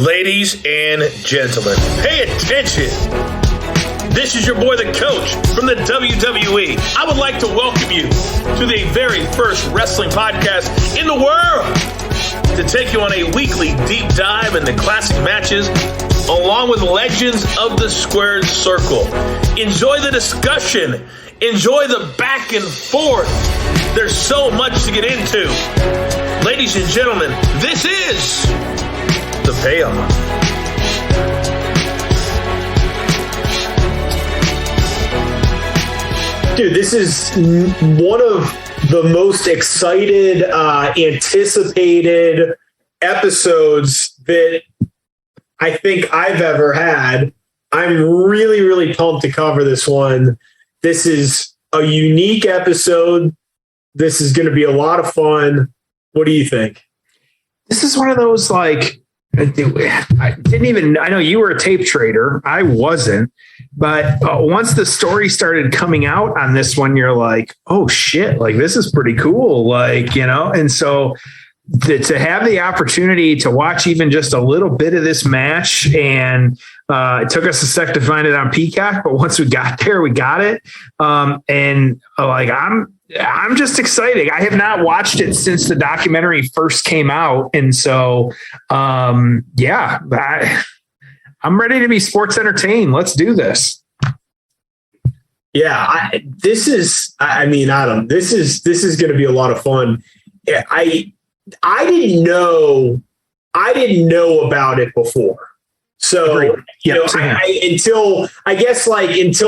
Ladies and gentlemen, pay attention. This is your boy, the coach from the WWE. I would like to welcome you to the very first wrestling podcast in the world to take you on a weekly deep dive into classic matches along with legends of the squared circle. Enjoy the discussion. Enjoy the back and forth. There's so much to get into. Ladies and gentlemen, this is the payoff. Dude, this is one of the most excited, anticipated episodes that I think I've ever had. I'm really, really pumped to cover this one. This is a unique episode. This is going to be a lot of fun. What do you think? This is one of those, like, I know you were a tape trader. I wasn't. But once the story started coming out on this one, you're like, oh, shit, like, this is pretty cool. Like, you know, and so to have the opportunity to watch even just a little bit of this match, and it took us a sec to find it on Peacock, but once we got there, we got it. I'm just excited. I have not watched it since the documentary first came out. And so, I'm ready to be sports entertained. Let's do this. Yeah, Adam, this is going to be a lot of fun. I didn't know about it before. So, until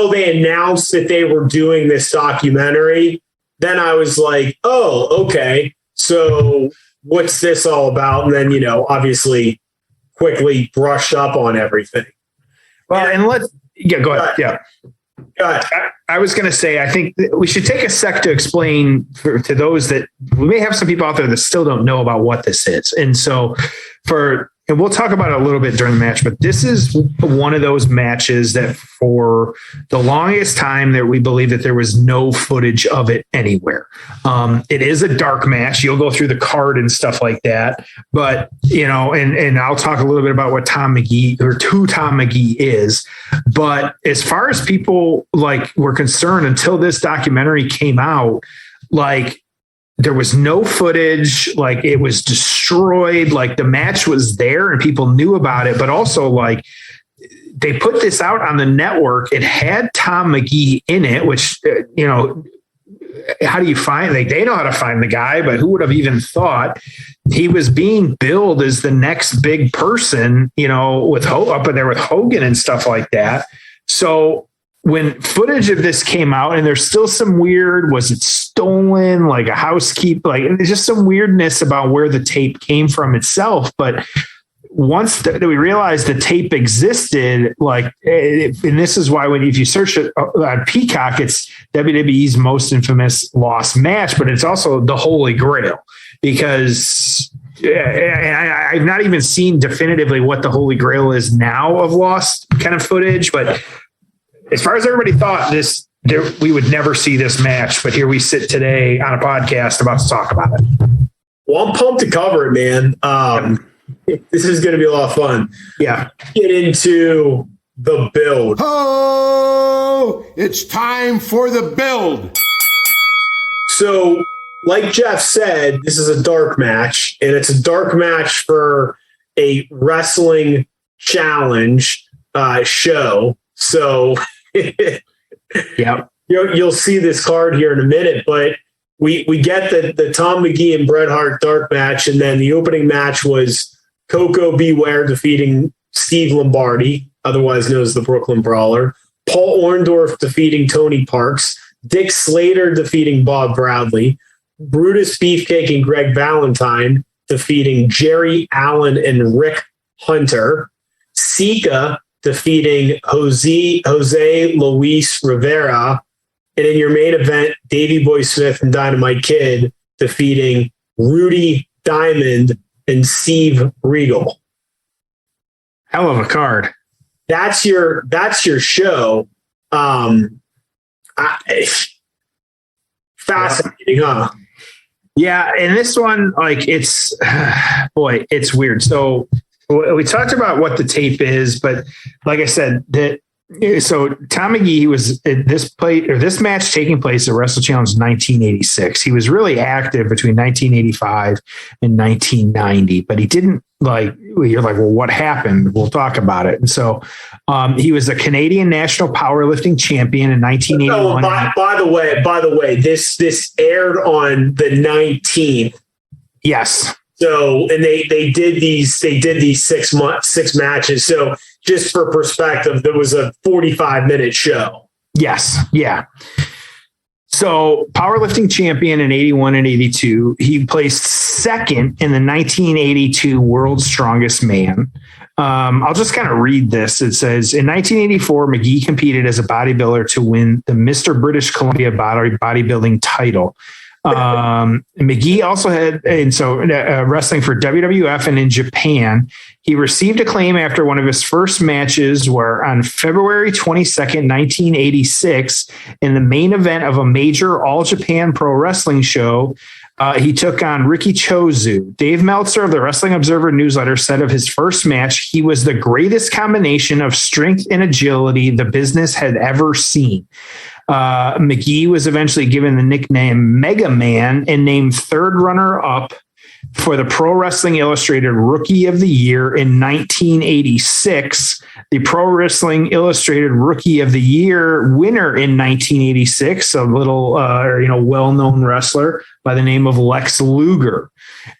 they announced that they were doing this documentary, then I was like, oh, okay. So what's this all about? And then, obviously quickly brushed up on everything. Well, go ahead. Yeah. Go ahead. I was going to say, I think we should take a sec to explain to those that we may have some people out there that still don't know about what this is. And so and we'll talk about it a little bit during the match, but this is one of those matches that for the longest time that we believe that there was no footage of it anywhere. It is a dark match. You'll go through the card and stuff like that, but and I'll talk a little bit about what who Tom Magee is. But as far as people were concerned, until this documentary came out, there was no footage, it was destroyed, the match was there and people knew about it, but also they put this out on the network. It had Tom Magee in it, which, how do you find, they know how to find the guy, but who would have even thought he was being billed as the next big person, with up in there with Hogan and stuff like that. So when footage of this came out, and there's still some weird, was it stolen, like a housekeeper, there's just some weirdness about where the tape came from itself. But once we realized the tape existed, and this is why if you search it on Peacock, it's WWE's most infamous lost match, but it's also the Holy Grail, because I've not even seen definitively what the Holy Grail is now of lost kind of footage, but as far as everybody thought we would never see this match, but here we sit today on a podcast about to talk about it. Well, I'm pumped to cover it, man. This is going to be a lot of fun. Yeah. Get into the build. Oh, it's time for the build. So, like Jeff said, this is a dark match, and it's a dark match for a wrestling challenge show. So, yeah, you'll see this card here in a minute, but we get the Tom Magee and Bret Hart dark match, and then the opening match was Coco Beware defeating Steve Lombardi, otherwise known as the Brooklyn Brawler, Paul Orndorff defeating Tony Parks, Dick Slater defeating Bob Bradley, Brutus Beefcake and Greg Valentine defeating Jerry Allen and Rick Hunter, Sika defeating Jose Luis Rivera, and in your main event, Davey Boy Smith and Dynamite Kid defeating Rudy Diamond and Steve Regal. Hell of a card. That's your show. Fascinating, huh? Yeah, and this one, it's weird. So we talked about what the tape is, but like I said, so Tom Magee, he was at this match taking place at Wrestle Challenge 1986. He was really active between 1985 and 1990, but he didn't you're like, well, what happened? We'll talk about it. And so he was a Canadian national powerlifting champion in 1981. By the way, this aired on the 19th. Yes. So, and they did these 6 matches. So just for perspective, there was a 45-minute show. Yes. Yeah. So powerlifting champion in 81 and 82, he placed second in the 1982 World's Strongest Man. I'll just kind of read this. It says, in 1984, Magee competed as a bodybuilder to win the Mr. British Columbia bodybuilding title. Magee also had, wrestling for WWF and in Japan. He received acclaim after one of his first matches where on February 22nd, 1986, in the main event of a major All Japan Pro Wrestling show, he took on Riki Chozu. Dave Meltzer of the Wrestling Observer newsletter said of his first match, he was the greatest combination of strength and agility the business had ever seen. Magee was eventually given the nickname Mega Man and named third runner-up for the Pro Wrestling Illustrated Rookie of the Year in 1986. The Pro Wrestling Illustrated Rookie of the Year winner in 1986, a little, well-known wrestler by the name of Lex Luger.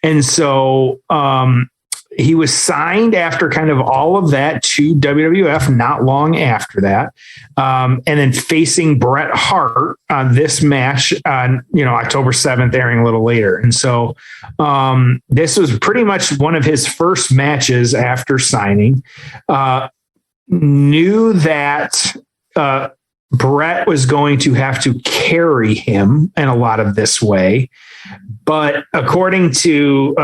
And so, he was signed after kind of all of that to WWF not long after that. And then facing Bret Hart on this match on, October 7th, airing a little later. And so this was pretty much one of his first matches after signing. Knew that Bret was going to have to carry him in a lot of this way. But according to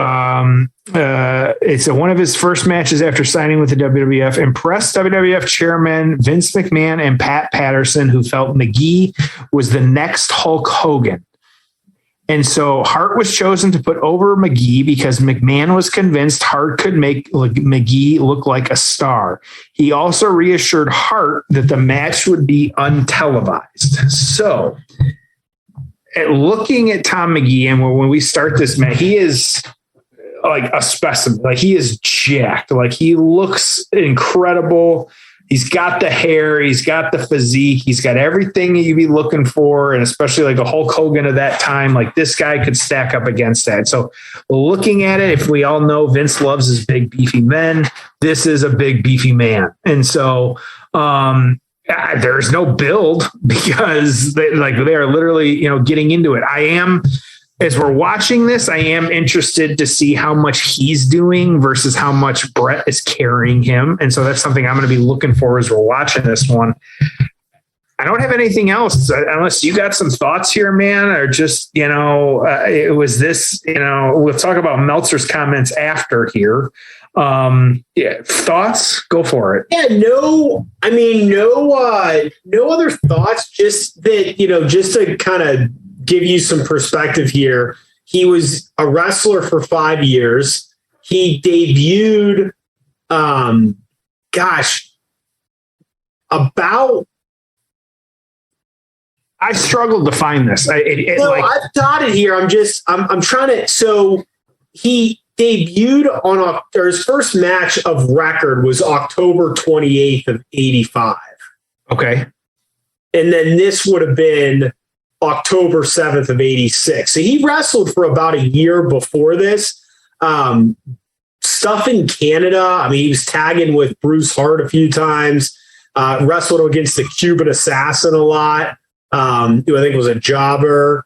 it's one of his first matches after signing with the WWF, impressed WWF chairman Vince McMahon and Pat Patterson, who felt Magee was the next Hulk Hogan. And so Hart was chosen to put over Magee because McMahon was convinced Hart could make Magee look like a star. He also reassured Hart that the match would be untelevised. So looking at Tom Magee, and when we start this match, he is like a specimen. Like, he is jacked. Like, he looks incredible. He's got the hair. He's got the physique. He's got everything you'd be looking for. And especially like a Hulk Hogan of that time, like this guy could stack up against that. So looking at it, if we all know Vince loves his big beefy men, this is a big beefy man. And so, there's no build because they are literally, getting into it. As we're watching this, I am interested to see how much he's doing versus how much Bret is carrying him. And so that's something I'm going to be looking for as we're watching this one. I don't have anything else unless you got some thoughts here, man, or just, it was this, we'll talk about Meltzer's comments after here. Thoughts? Go for it. Yeah, no other thoughts, just that, just to kind of give you some perspective here. He was a wrestler for 5 years. He debuted, I struggled to find this. I've got it here. I'm trying to, so he debuted his first match of record was October 28th of 85. Okay. And then this would have been October 7th of 86. So he wrestled for about a year before this. Stuff in Canada. He was tagging with Bruce Hart a few times, wrestled against the Cuban Assassin a lot, who I think was a jobber.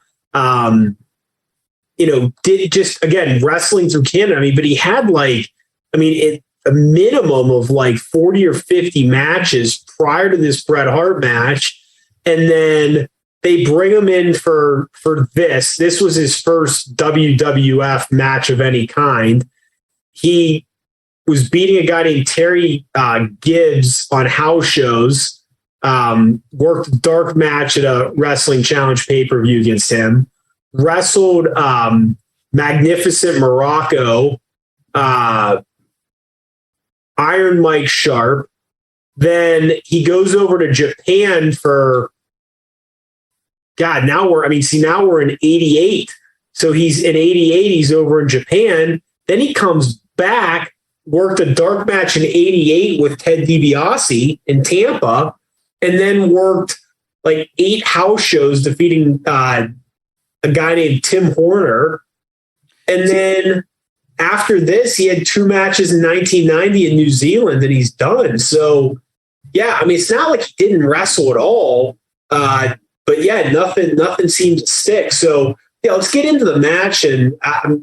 Did just, again, wrestling through Canada. But he had a minimum of 40 or 50 matches prior to this Bret Hart match. And then they bring him in for this. This was his first WWF match of any kind. He was beating a guy named Terry Gibbs on house shows, worked a dark match at a Wrestling Challenge pay-per-view against him, wrestled Magnificent Morocco Iron Mike Sharp. Then he goes over to Japan for, now we're in 88. So he's in 88, he's over in Japan. Then he comes back, worked a dark match in 88 with Ted DiBiase in Tampa, and then worked like 8 house shows defeating a guy named Tim Horner. And then after this, he had 2 matches in 1990 in New Zealand, and he's done. So, yeah, it's not like he didn't wrestle at all. But yeah, nothing seems to stick. So, yeah, let's get into the match. And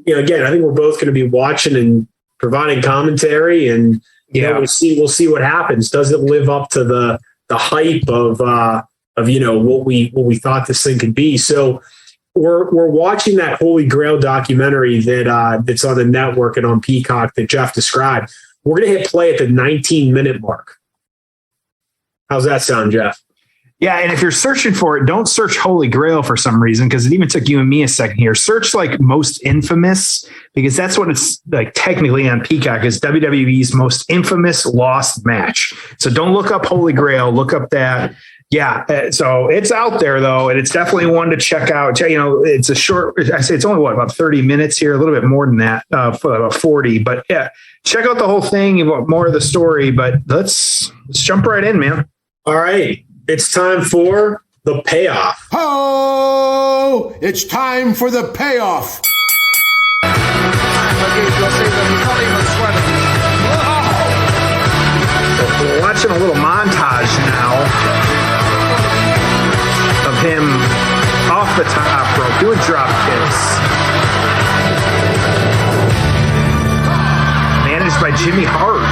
again, I think we're both going to be watching and providing commentary, and we'll see what happens. Does it live up to the hype of what we thought this thing could be? So we're watching that Holy Grail documentary that's on the network and on Peacock that Jeff described. We're going to hit play at the 19-minute mark. How's that sound, Jeff? Yeah, and if you're searching for it, don't search Holy Grail for some reason, because it even took you and me a second here. Search like most infamous, because that's what it's like technically on Peacock, is WWE's most infamous lost match. So don't look up Holy Grail, look up that. Yeah, so it's out there though, and it's definitely one to check out. It's a short. I say it's only about 30 minutes here, a little bit more than that, for about 40. But yeah, check out the whole thing. You want more of the story, but let's jump right in, man. All right. It's time for the payoff. Oh, it's time for the payoff. We're watching a little montage now of him off the top rope doing drop kicks. Managed by Jimmy Hart.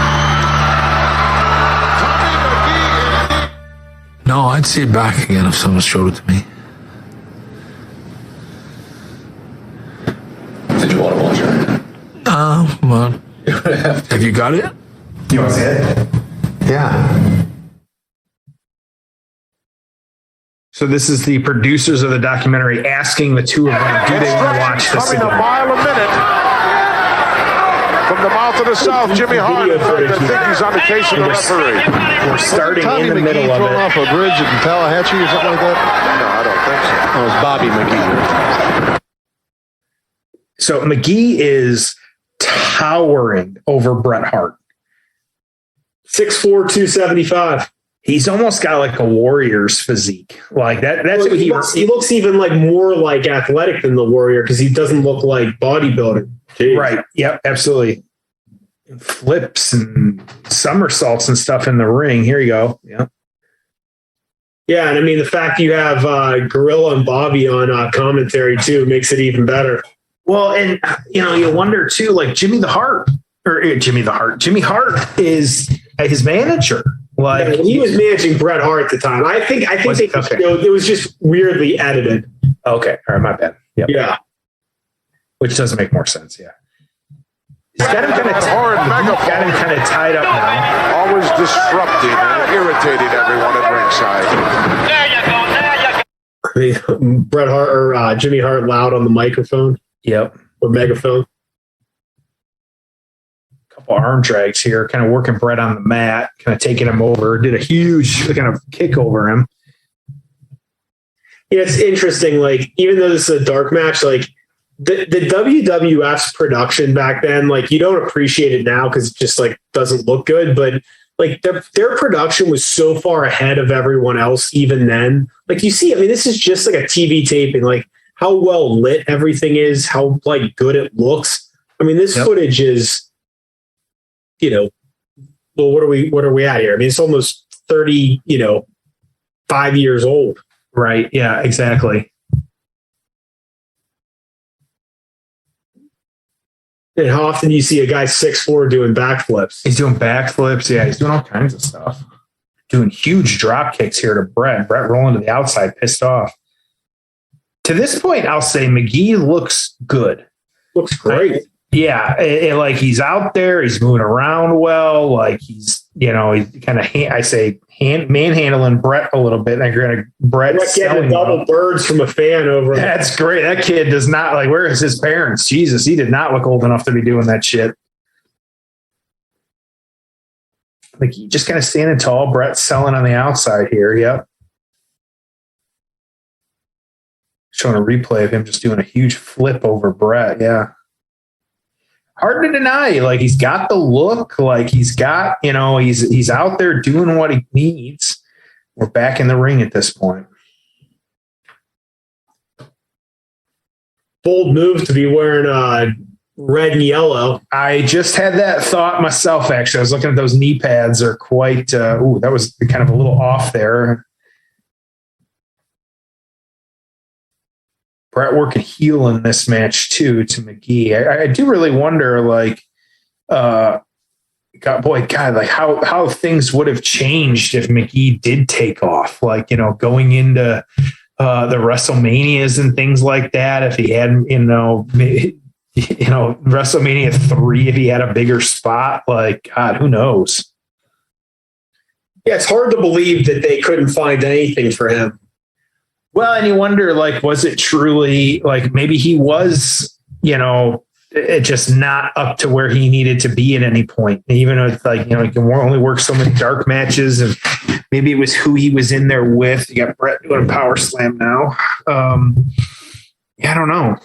No, I'd see it back again if someone showed it to me. Did you want to watch it? Well, have you got it? You want to see it? Yeah. So this is the producers of the documentary asking the two of them, do they want to watch this coming again? a mile a minute. From the mouth of the South, Jimmy Hart. I think he's on the case of the referee. We're starting Tommy in the Magee middle of thrown it. off a bridge in Tallahatchie or something like that? No, I don't think so. Oh, it was Bobby Magee. So Magee is towering over Bret Hart. 6'4", 275. He's almost got like a Warrior's physique. Like that. That's what he looks even like more like athletic than the Warrior, because he doesn't look like bodybuilding. Jeez. Right. Yep. Absolutely. Flips and somersaults and stuff in the ring. Here you go. Yeah. Yeah, and the fact you have Gorilla and Bobby on commentary too makes it even better. Well, and you wonder too, like Jimmy Hart is his manager. Like he was managing Bret Hart at the time. I think it was just weirdly edited. Okay. All right. My bad. Yep. Yeah. Which doesn't make more sense. Yeah. He's got him kind of tied up now. Always disrupting and irritating everyone at ringside. Bret Hart or Jimmy Hart loud on the microphone. Yep. Or megaphone. Couple arm drags here, kind of working Bret on the mat, kind of taking him over. Did a huge kind of kick over him. Yeah, it's interesting. Like, even though this is a dark match, like the WWF's production back then, like you don't appreciate it now because it just like doesn't look good. But like their production was so far ahead of everyone else even then. Like you see, this is just like a TV taping. Like how well lit everything is, how like good it looks. This footage is, well, what are we at here? It's almost 5 years old. Right. Yeah, exactly. And how often do you see a guy 6'4" doing backflips? He's doing backflips. Yeah, he's doing all kinds of stuff. Doing huge drop kicks here to Bret. Bret rolling to the outside, pissed off. To this point, I'll say Magee looks good. Looks great. Like he's out there, he's moving around well, like he's kind of manhandling Bret a little bit. And granted, Bret's getting double birds from a fan over. That's great. That kid does not like. Where is his parents? Jesus, he did not look old enough to be doing that shit. McGee just kind of standing tall. Bret selling on the outside here. Yep. Showing a replay of him just doing a huge flip over Bret. Yeah. Hard to deny. Like, he's got the look. Like, he's got, he's out there doing what he needs. We're back in the ring at this point. Bold move to be wearing red and yellow. I just had that thought myself, actually. I was looking at those knee pads are quite, that was kind of a little off there. Bret working heel in this match too to McGee. I do really wonder, like, like how things would have changed if McGee did take off, like, going into the WrestleManias and things like that. If he had, WrestleMania 3, if he had a bigger spot, like, God, who knows? Yeah, it's hard to believe that they couldn't find anything for him. Well, and you wonder, like, was it truly, like, maybe he was, just not up to where he needed to be at any point. Even with, like, he can only work so many dark matches, and maybe it was who he was in there with. You got Bret doing a power slam now. I don't know.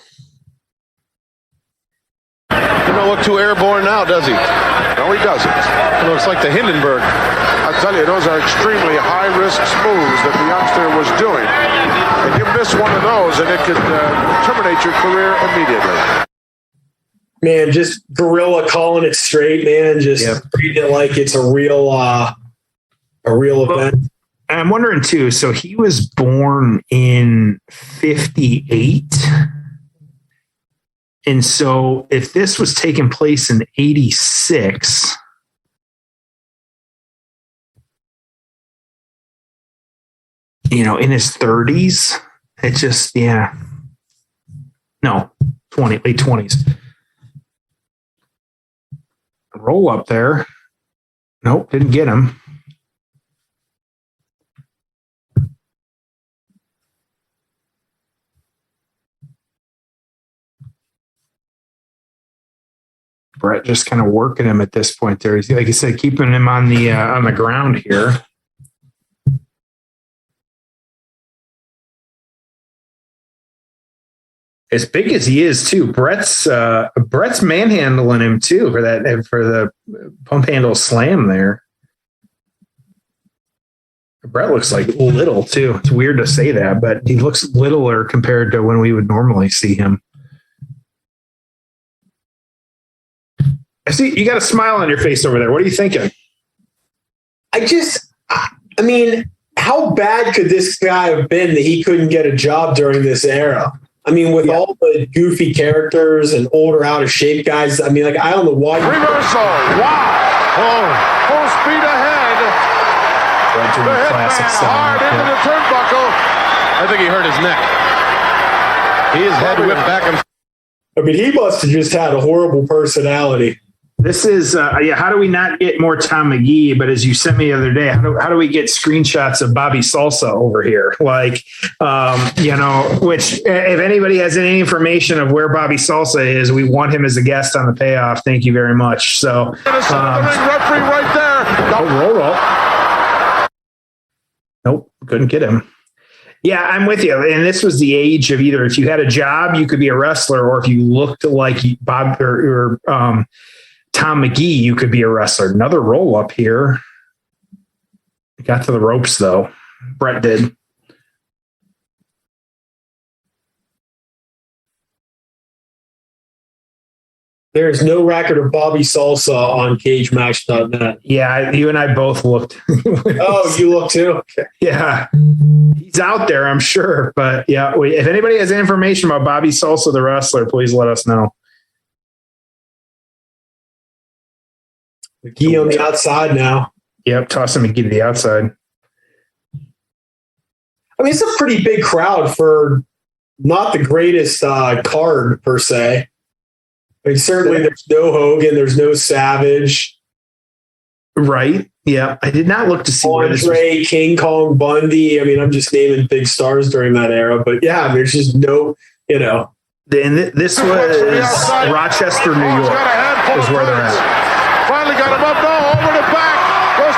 He don't look too airborne now, does he? No, he doesn't. It looks like the Hindenburg. I tell you, those are extremely high-risk moves that the youngster was doing. And you miss one of those, and it could terminate your career immediately. Man, just Gorilla calling it straight, man. Just treating it like it's a real event. And I'm wondering too. So he was born in 58. And so if this was taking place in 86, in his 30s, it just, late 20s. Roll up there. Nope, didn't get him. Bret just kind of working him at this point there. He's, like I said, keeping him on the ground here. As big as he is too, Bret's manhandling him too for the pump handle slam there. Bret looks like little too. It's weird to say that, but he looks littler compared to when we would normally see him. I see you got a smile on your face over there. What are you thinking? I mean, how bad could this guy have been that he couldn't get a job during this era? I mean, with all the goofy characters and older, out of shape guys, I mean, like, I don't know why. Reversal. Wow. Full speed ahead. The classic Hard into the turnbuckle. I think he hurt his neck. His head whipped back and forth. I mean, he must have just had a horrible personality. This is, how do we not get more Tom McGee? But as you sent me the other day, how do we get screenshots of Bobby Salsa over here? Like, which if anybody has any information of where Bobby Salsa is, we want him as a guest on the payoff. Thank you very much. So, referee right there. Roll. Nope, couldn't get him. Yeah, I'm with you. And this was the age of either if you had a job, you could be a wrestler, or if you looked like Bob or Tom McGee, you could be a wrestler. Another roll up here. Got to the ropes though. Bret did. There's no record of Bobby Salsa on CageMatch.net. Yeah, you and I both looked. Oh, you look too? Okay. Yeah. He's out there, I'm sure. But yeah, if anybody has information about Bobby Salsa, the wrestler, please let us know. McGee on the outside now. Yep, tossing McGee to the outside. I mean, it's a pretty big crowd for not the greatest card per se. I mean, certainly there's no Hogan, there's no Savage. Right. Yeah. I did not look to see Andre, King Kong Bundy. I mean, I'm just naming big stars during that era. But yeah, there's just no, And this was Rochester, New York, is where they're at. Finally got him up. No, over the back. Goes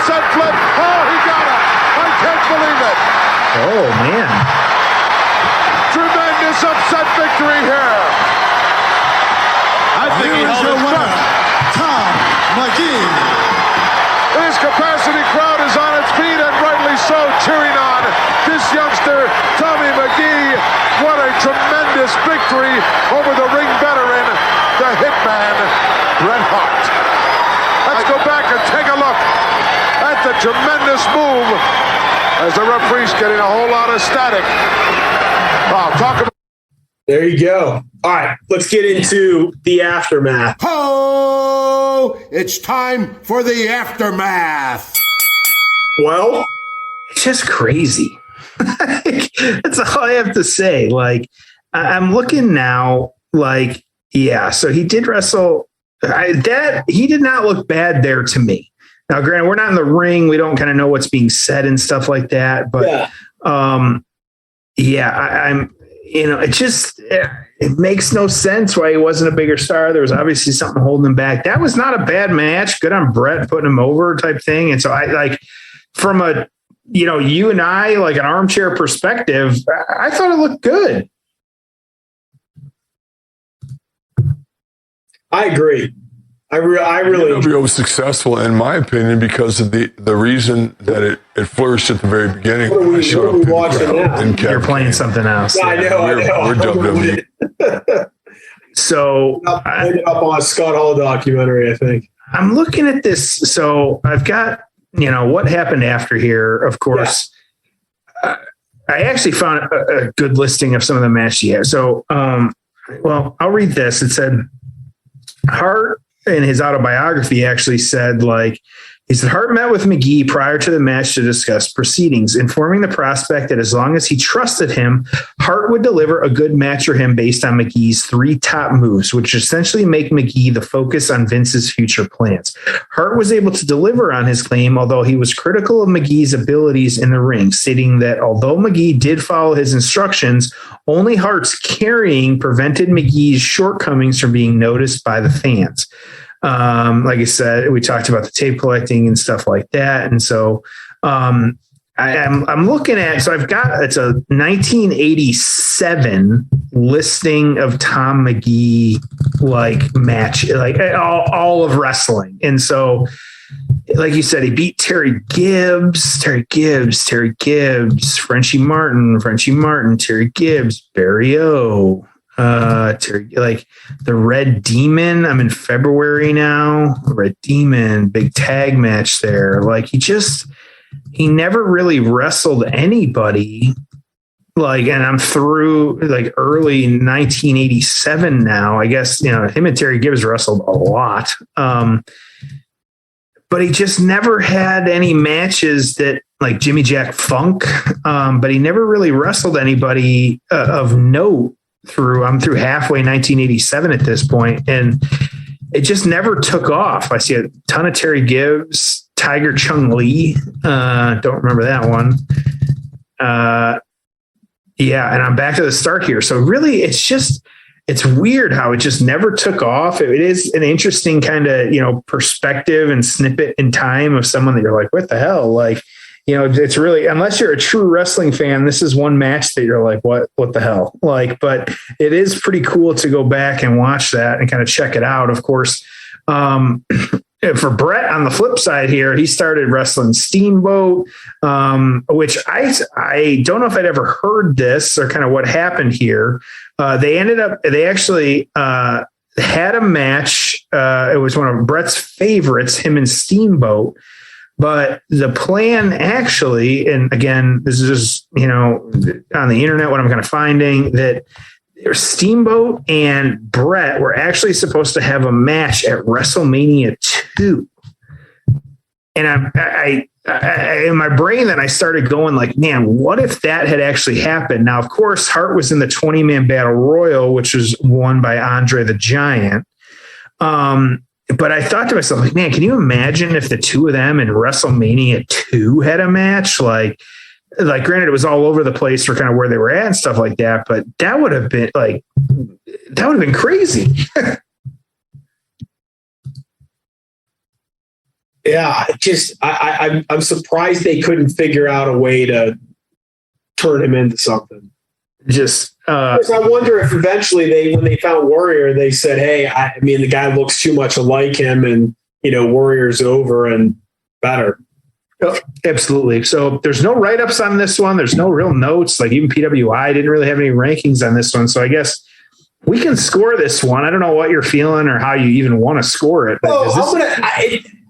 sunset flip. Oh, he got it. I can't believe it. Oh, man. Tremendous upset victory here. I think he held his breath. Tom Magee. His capacity crowd is on its feet, and rightly so, cheering on this youngster, Tommy Magee. What a tremendous victory over the ring veteran, the Hitman, Bret Hart. Let's go back and take a look at the tremendous move as the referee's getting a whole lot of static. Wow, talk about. There you go. All right, let's get into the aftermath. Ho! It's time for the aftermath. Well, It's just crazy. That's all I have to say. Like, I'm looking now, like, yeah, so he did wrestle. He did not look bad there to me. Now, granted, we're not in the ring. We don't kind of know what's being said and stuff like that. But, I'm, it makes no sense why he wasn't a bigger star. There was obviously something holding him back. That was not a bad match. Good on Bret putting him over type thing. And so I like from a, you and I, like an armchair perspective, I thought it looked good. I agree. I really WWE was successful, in my opinion, because of the reason that it flourished at the very beginning. What are we watching now? You're playing something else. I know. We're WWE. So I ended up on a Scott Hall documentary, I think. I'm looking at this. So I've got, what happened after here, of course. Yeah. I actually found a good listing of some of the matches he had. So, I'll read this. It said Hart in his autobiography actually said, he said, Hart met with Magee prior to the match to discuss proceedings, informing the prospect that as long as he trusted him, Hart would deliver a good match for him based on Magee's 3 top moves, which essentially make Magee the focus on Vince's future plans. Hart was able to deliver on his claim, although he was critical of Magee's abilities in the ring, stating that although Magee did follow his instructions, only Hart's carrying prevented Magee's shortcomings from being noticed by the fans. Like I said, we talked about the tape collecting and stuff like that. And so I'm looking at, so I've got, it's a 1987 listing of Tom Magee, match, all of wrestling. And so, like you said, he beat Terry Gibbs, Frenchie Martin, Terry Gibbs, Barry O, Terry, the Red Demon. I'm in February now. Red Demon, big tag match there. He never really wrestled anybody. And I'm through early 1987 now. I guess, him and Terry Gibbs wrestled a lot. But he just never had any matches that Jimmy Jack Funk. But he never really wrestled anybody of note. I'm through halfway 1987 at this point, and it just never took off. I see a ton of Terry Gibbs, Tiger Chung Lee. Don't remember that one. And I'm back to the start here. So really, it's weird how it just never took off. It is an interesting kind of, perspective and snippet in time of someone that you're like, what the hell? It's really, unless you're a true wrestling fan, this is one match that you're like, what the hell? But it is pretty cool to go back and watch that and kind of check it out. Of course, for Bret on the flip side here, he started wrestling Steamboat, which I don't know if I'd ever heard this or kind of what happened here. They actually had a match. It was one of Bret's favorites, him and Steamboat. But the plan actually, and again, this is just, on the internet, what I'm kind of finding, that Steamboat and Bret were actually supposed to have a match at WrestleMania 2. And I in my brain, then I started going man, what if that had actually happened? Now, of course, Hart was in the 20-man battle royal, which was won by Andre the Giant. But I thought to myself, man, can you imagine if the two of them in WrestleMania 2 had a match? Granted, it was all over the place for kind of where they were at and stuff like that, but that would have been crazy. Yeah, I'm surprised they couldn't figure out a way to turn him into something. I wonder if eventually when they found Warrior, they said, "Hey, the guy looks too much like him, and Warrior's over and better." Oh, absolutely. So there's no write-ups on this one. There's no real notes. Like even PWI didn't really have any rankings on this one. So I guess we can score this one. I don't know what you're feeling or how you even want to score it.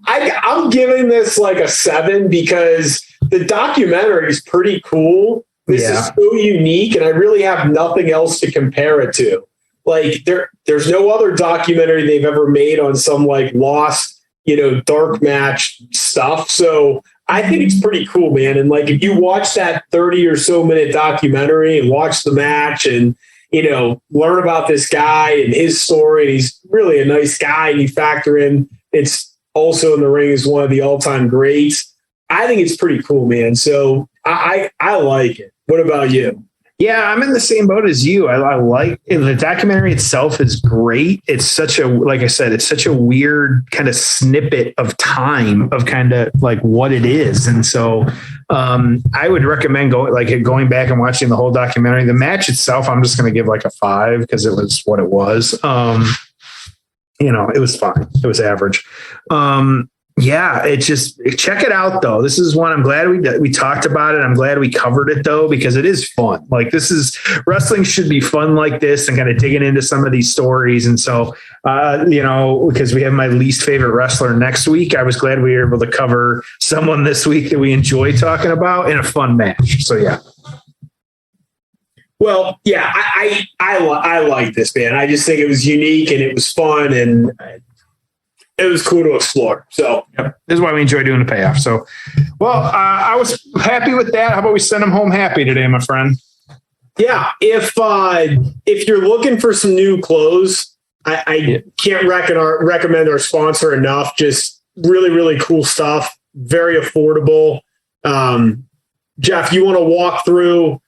I'm giving this like a 7 because the documentary is pretty cool. This is so unique, and I really have nothing else to compare it to. Like there's no other documentary they've ever made on some like lost, dark match stuff. So I think it's pretty cool, man. And like if you watch that 30 or so minute documentary and watch the match and learn about this guy and his story, and he's really a nice guy, and you factor in it's also in the ring as one of the all-time greats. I think it's pretty cool, man. So I like it. What about you? Yeah, I'm in the same boat as you. I like the documentary itself is great. It's like I said, it's such a weird kind of snippet of time of kind of like what it is. And so I would recommend going back and watching the whole documentary. The match itself, I'm just going to give like a 5 because it was what it was. It was fine. It was average. Check it out though. This is one I'm glad we talked about it. I'm glad we covered it though, because it is fun. Like wrestling should be fun like this and kind of digging into some of these stories. And so, because we have my least favorite wrestler next week, I was glad we were able to cover someone this week that we enjoy talking about in a fun match. So yeah. Well, yeah, I like this, man. I just think it was unique and it was fun and it was cool to explore. So this is why we enjoy doing the payoff. So, I was happy with that. How about we send them home happy today, my friend? Yeah. If you're looking for some new clothes, I can't recommend our sponsor enough. Just really, really cool stuff. Very affordable. Jeff, you want to walk through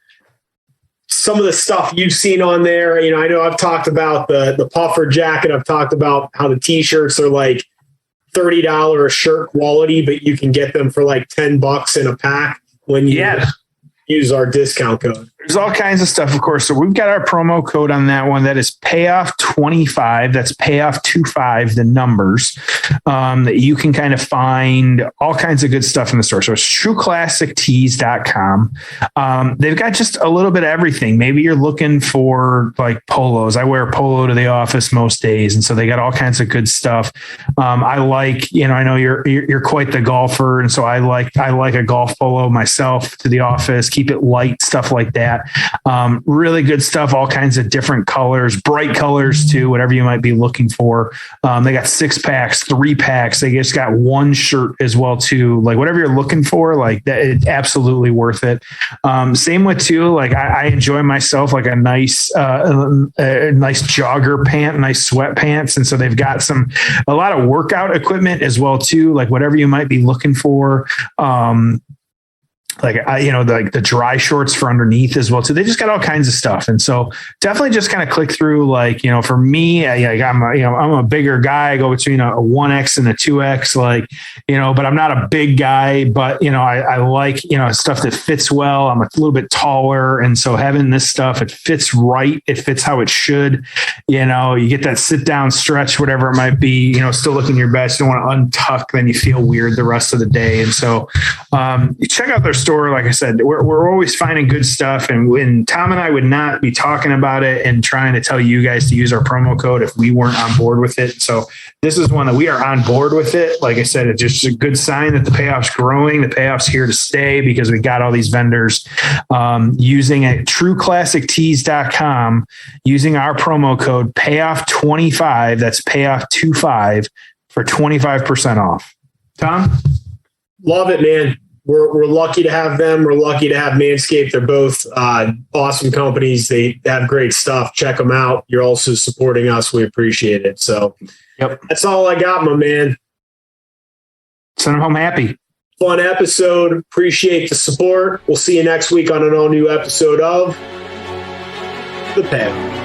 some of the stuff you've seen on there? I know I've talked about the puffer jacket. I've talked about how the t-shirts are like $30 a shirt quality, but you can get them for like $10 in a pack when you use our discount code. There's all kinds of stuff, of course. So we've got our promo code on that one. That is payoff25. That's payoff25, the numbers, that you can kind of find all kinds of good stuff in the store. So it's trueclassictees.com. They've got just a little bit of everything. Maybe you're looking for like polos. I wear a polo to the office most days. And so they got all kinds of good stuff. I like, I know you're quite the golfer. And so I like a golf polo myself to the office, keep it light, stuff like that. Really good stuff, all kinds of different colors, bright colors too, whatever you might be looking for. They got 6-packs, 3-packs. They just got one shirt as well too. Like whatever you're looking for, like that, it's absolutely worth it. Same with too, like I enjoy myself like a nice jogger pant, nice sweatpants. And so they've got a lot of workout equipment as well too, like whatever you might be looking for. Like the dry shorts for underneath as well too. They just got all kinds of stuff, and so definitely just kind of click through. Like for me, I'm a bigger guy. I go between a 1X and a 2X. But I'm not a big guy. But I like stuff that fits well. I'm a little bit taller, and so having this stuff, it fits right. It fits how it should. You get that sit down stretch, whatever it might be. Still looking your best. You don't want to untuck, then you feel weird the rest of the day. And so you check out their store. Like I said, we're always finding good stuff, and when Tom and I would not be talking about it and trying to tell you guys to use our promo code if we weren't on board with it. So this is one that we are on board with it. Like I said, it's just a good sign that the payoff's growing. The payoff's here to stay because we got all these vendors using it. trueclassictees.com, using our promo code payoff25. That's payoff25 for 25% off. Tom? Love it, man. We're lucky to have them. We're lucky to have Manscaped. They're both awesome companies. They have great stuff. Check them out. You're also supporting us. We appreciate it. So that's all I got, my man. Send them home happy. Fun episode. Appreciate the support. We'll see you next week on an all new episode of The Payoff.